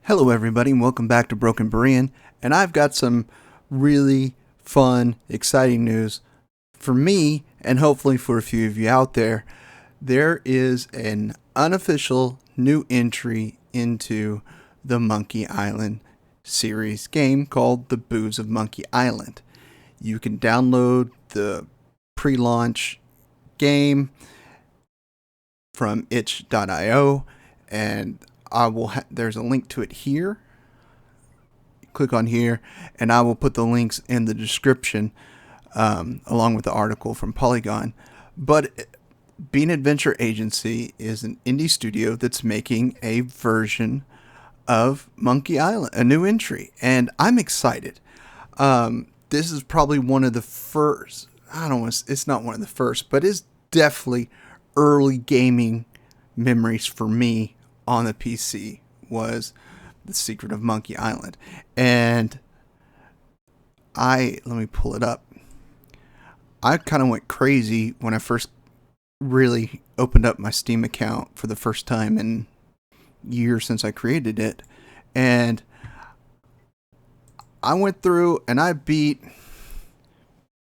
Hello everybody and welcome back to Broken Berean, and I've got some really fun, exciting news for me and hopefully for a few of you out there. There is an unofficial new entry into the Monkey Island series game called The Booze of Monkey Island. You can download the pre-launch game from itch.io, and there's a link to it here. Click on here, and I will put the links in the description along with the article from Polygon. But Bean Adventure Agency is an indie studio that's making a version of Monkey Island, a new entry, and I'm excited. This is probably one of the first. It's not one of the first, but it's definitely early gaming memories for me on the PC was The Secret of Monkey Island. And let me pull it up. I kind of went crazy when I first really opened up my Steam account for the first time in years since I created it. And I went through and I beat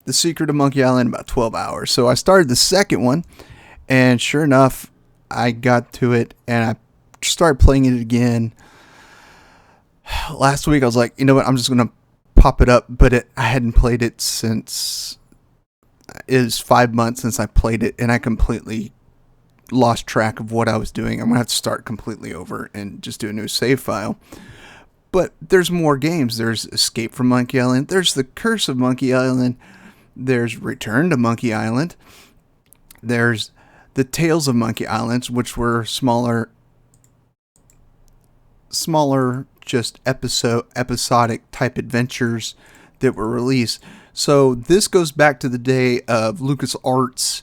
The Secret of Monkey Island in about 12 hours. So I started the second one, and sure enough, I got to it and I started playing it again. Last week I was like, you know what, I'm just going to pop it up, but I hadn't played it since, it was 5 months since I played it, and I completely lost track of what I was doing. I'm going to have to start completely over and just do a new save file. But there's more games. There's Escape from Monkey Island. There's The Curse of Monkey Island. There's Return to Monkey Island. There's the Tales of Monkey Islands, which were smaller just episodic type adventures that were released. So this goes back to the day of LucasArts,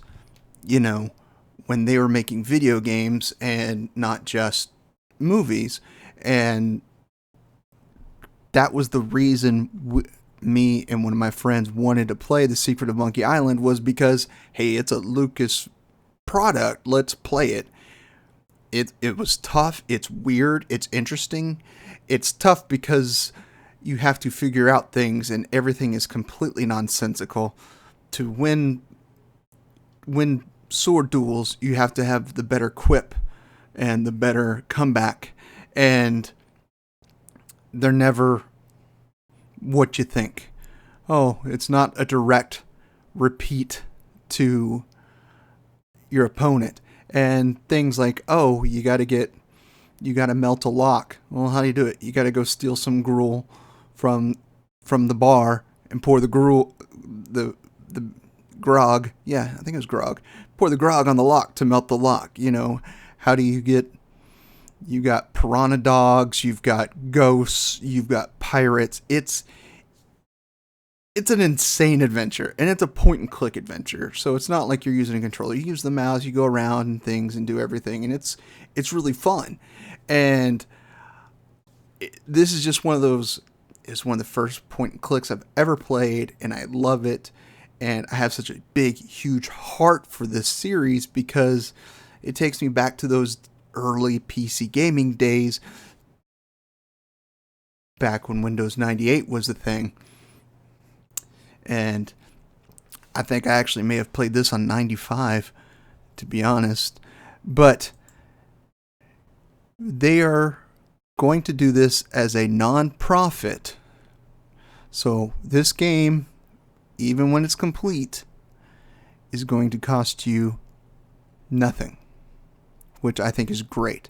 when they were making video games and not just movies. And that was the reason me and one of my friends wanted to play The Secret of Monkey Island, was because, hey, it's a Lucas product, let's play it. It was tough, it's weird, it's interesting. It's tough because you have to figure out things and everything is completely nonsensical. To win sword duels, you have to have the better quip and the better comeback, and they're never what you think. Oh, it's not a direct repeat to your opponent. And things like, oh, you got to melt a lock. Well, how do you do it? You got to go steal some gruel from the bar and pour the grog. Yeah, I think it was grog. Pour the grog on the lock to melt the lock. How do you got piranha dogs, you've got ghosts, you've got pirates. It's an insane adventure, and it's a point-and-click adventure, so it's not like you're using a controller. You use the mouse, you go around and things and do everything, and it's really fun. And this is just one of those, it's one of the first point-and-clicks I've ever played, and I love it, and I have such a big, huge heart for this series because it takes me back to those early PC gaming days, back when Windows 98 was the thing. And I think I actually may have played this on 95, to be honest. But they are going to do this as a non-profit. So this game, even when it's complete, is going to cost you nothing, which I think is great.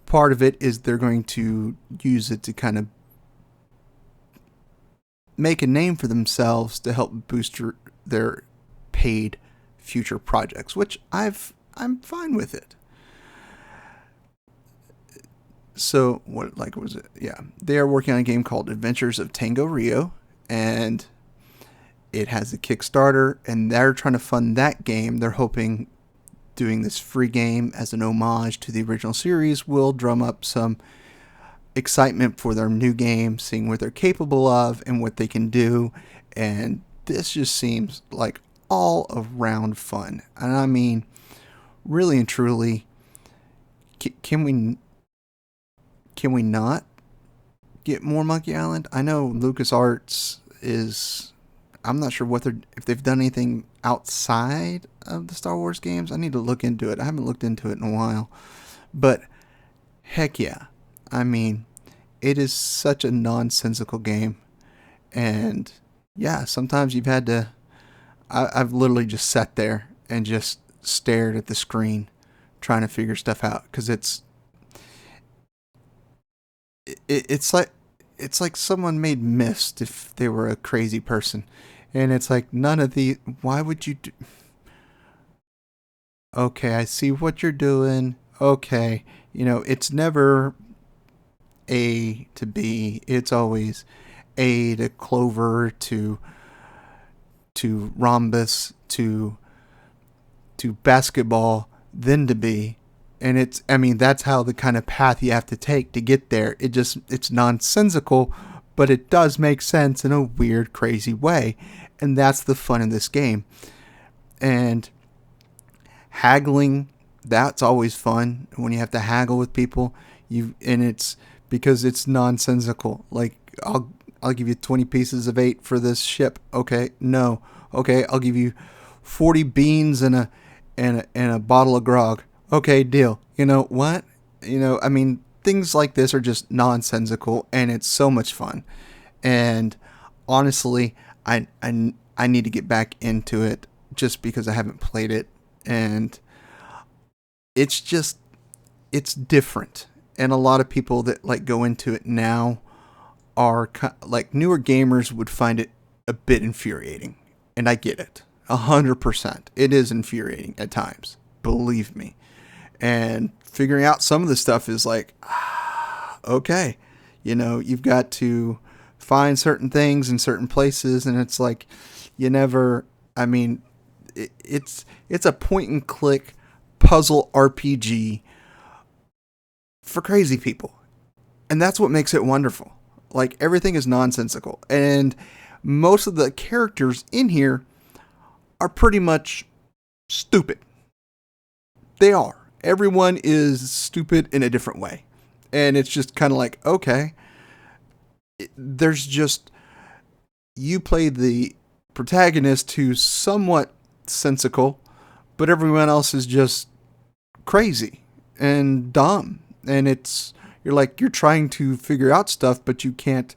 Part of it is they're going to use it to kind of make a name for themselves to help boost their paid future projects, which I'm fine with it. So what was it? Yeah, they are working on a game called Adventures of Tango Rio, and it has a Kickstarter, and they're trying to fund that game. They're hoping doing this free game as an homage to the original series will drum up some excitement for their new game, seeing what they're capable of and what they can do. And this just seems like all around fun. And I mean, really and truly, can we not get more Monkey Island. I know LucasArts is. I'm not sure if they've done anything outside of the Star Wars games. I need to look into it. I haven't looked into it in a while. But heck yeah. I mean, it is such a nonsensical game. And yeah, sometimes you've had to. I've literally just sat there and just stared at the screen trying to figure stuff out because it's like someone made Myst if they were a crazy person, and it's like none of the. Why would you do? Okay, I see what you're doing. Okay, it's never A to B. It's always A to Clover to Rhombus to basketball, then to B. And that's how the kind of path you have to take to get there. It's nonsensical, but it does make sense in a weird, crazy way. And that's the fun of this game. And haggling, that's always fun when you have to haggle with people. It's because it's nonsensical. Like, I'll give you 20 pieces of 8 for this ship. Okay, no. Okay, I'll give you 40 beans and a bottle of grog. Okay, deal. You know what? Things like this are just nonsensical, and it's so much fun. And honestly, I need to get back into it just because I haven't played it, and it's different. And a lot of people that like go into it now are like newer gamers would find it a bit infuriating, and I get it 100%. It is infuriating at times, believe me. And figuring out some of the stuff is like, okay, you've got to find certain things in certain places, and it's like it's a point and click puzzle RPG for crazy people, and that's what makes it wonderful. Like, everything is nonsensical, and most of the characters in here are pretty much stupid. They are. Everyone is stupid in a different way. And it's just kind of like, okay, you play the protagonist who's somewhat sensical, but everyone else is just crazy and dumb. And you're trying to figure out stuff, but you can't.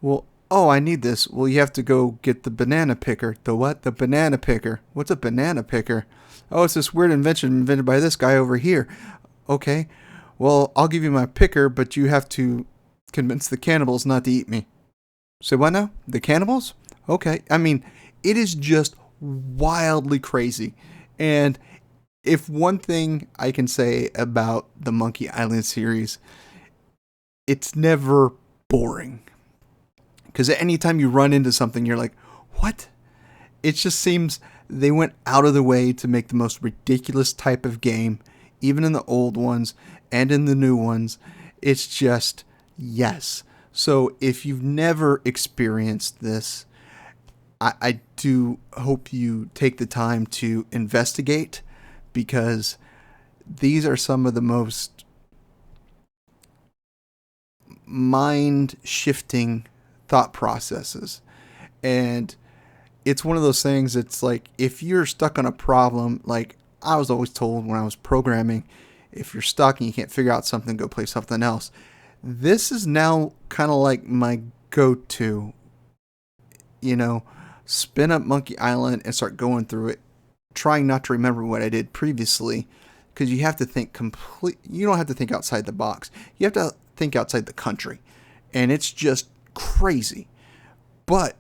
Well, I need this. Well, you have to go get the banana picker. The what? The banana picker. What's a banana picker? Oh, it's this weird invention invented by this guy over here. Okay. Well, I'll give you my picker, but you have to convince the cannibals not to eat me. Say what now? The cannibals? Okay. It is just wildly crazy. And if one thing I can say about the Monkey Island series, it's never boring. Because any time you run into something, you're like, what? It just seems they went out of the way to make the most ridiculous type of game, even in the old ones and in the new ones. It's just, yes. So if you've never experienced this, I do hope you take the time to investigate, because these are some of the most mind-shifting thought processes. And it's one of those things, it's like, if you're stuck on a problem, like I was always told when I was programming, if you're stuck and you can't figure out something, go play something else. This is now kind of like my go-to, spin up Monkey Island and start going through it, trying not to remember what I did previously, because you have to think you don't have to think outside the box. You have to think outside the country, and it's just crazy. But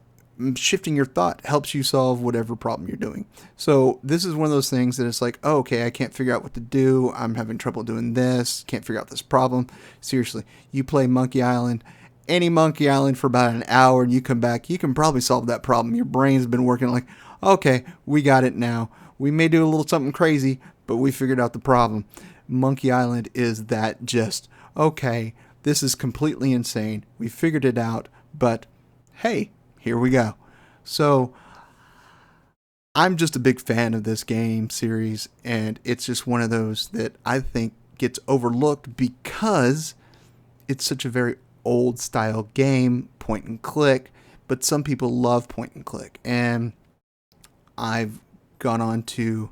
shifting your thought helps you solve whatever problem you're doing. So this is one of those things that it's like, oh, okay, I can't figure out what to do. I'm having trouble doing this. Can't figure out this problem. Seriously, you play Monkey Island, any Monkey Island for about an hour, and you come back, you can probably solve that problem. Your brain's been working like, okay, we got it now. We may do a little something crazy, but we figured out the problem. Monkey Island is that just, okay, this is completely insane. We figured it out, but hey, here we go. So I'm just a big fan of this game series, and it's just one of those that I think gets overlooked because it's such a very old style game, point and click, but some people love point and click. And I've gone on to,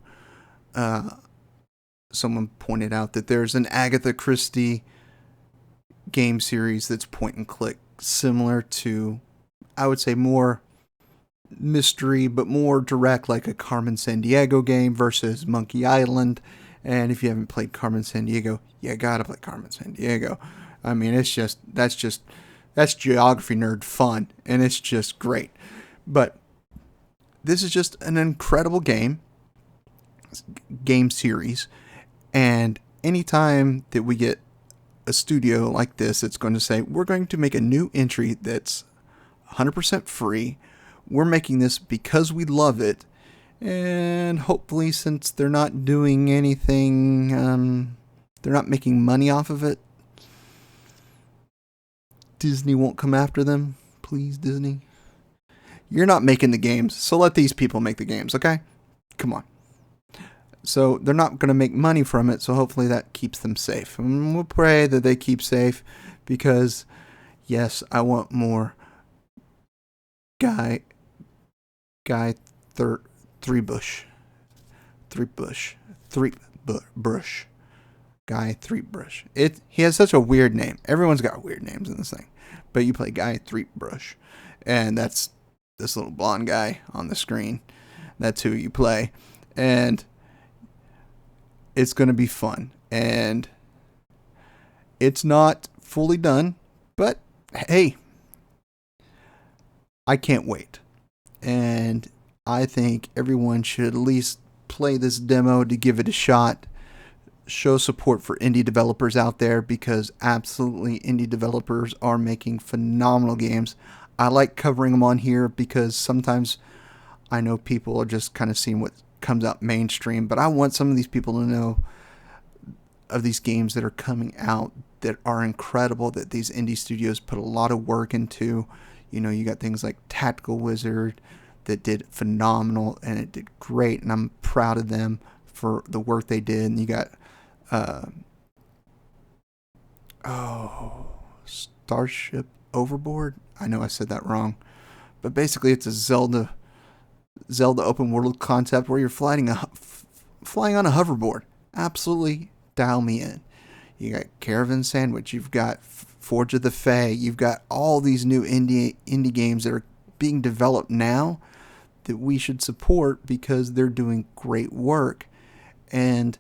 someone pointed out that there's an Agatha Christie game series that's point and click, similar to, I would say, more mystery, but more direct, like a Carmen Sandiego game versus Monkey Island. And if you haven't played Carmen Sandiego, you gotta play Carmen Sandiego. I mean, that's geography nerd fun, and it's just great. But this is just an incredible game series, and anytime that we get a studio like this that's going to say, we're going to make a new entry that's 100% free, we're making this because we love it, and hopefully, since they're not doing anything, they're not making money off of it, Disney won't come after them. Please, Disney. You're not making the games, so let these people make the games, okay? Come on. So they're not going to make money from it, so hopefully that keeps them safe. And we'll pray that they keep safe, because, yes, I want more Guy Three Bush. He has such a weird name. Everyone's got weird names in this thing. But you play Guy Three Bush, and that's this little blonde guy on the screen. That's who you play. And it's going to be fun. And it's not fully done, but hey, I can't wait. And I think everyone should at least play this demo to give it a shot. Show support for indie developers out there, because absolutely indie developers are making phenomenal games. I like covering them on here because sometimes I know people are just kind of seeing what comes out mainstream, but I want some of these people to know of these games that are coming out that are incredible, that these indie studios put a lot of work into. You know, you got things like Tactical Wizard that did phenomenal, and it did great, and I'm proud of them for the work they did. And you got Starship Overboard. I know I said that wrong, but basically it's a Zelda open world concept where you're flying on a hoverboard. Absolutely dial me in. You got Caravan Sandwich, you've got Forge of the Fae, you've got all these new indie games that are being developed now that we should support because they're doing great work. And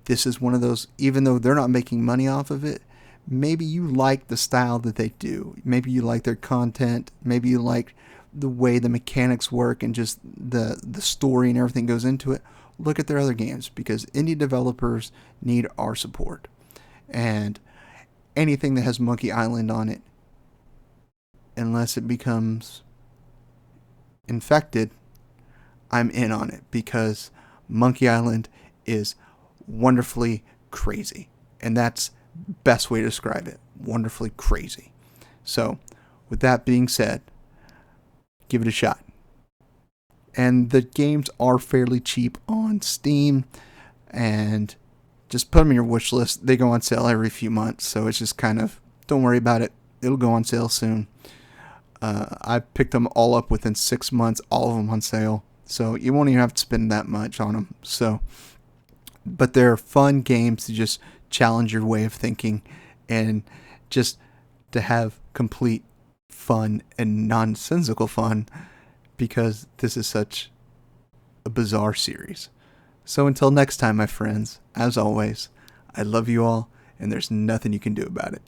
this is one of those, even though they're not making money off of it, maybe you like the style that they do. Maybe you like their content. Maybe you like the way the mechanics work and just the story and everything goes into it. Look at their other games, because indie developers need our support. And anything that has Monkey Island on it, unless it becomes infected, I'm in on it, because Monkey Island is wonderfully crazy. And that's the best way to describe it. Wonderfully crazy. So, with that being said, give it a shot. And the games are fairly cheap on Steam, and just put them in your wish list. They go on sale every few months, so it's just kind of, don't worry about it. It'll go on sale soon. I picked them all up within 6 months, all of them on sale, so you won't even have to spend that much on them. So, but they're fun games to just challenge your way of thinking, and just to have complete fun and nonsensical fun, because this is such a bizarre series. So until next time, my friends, as always, I love you all, and there's nothing you can do about it.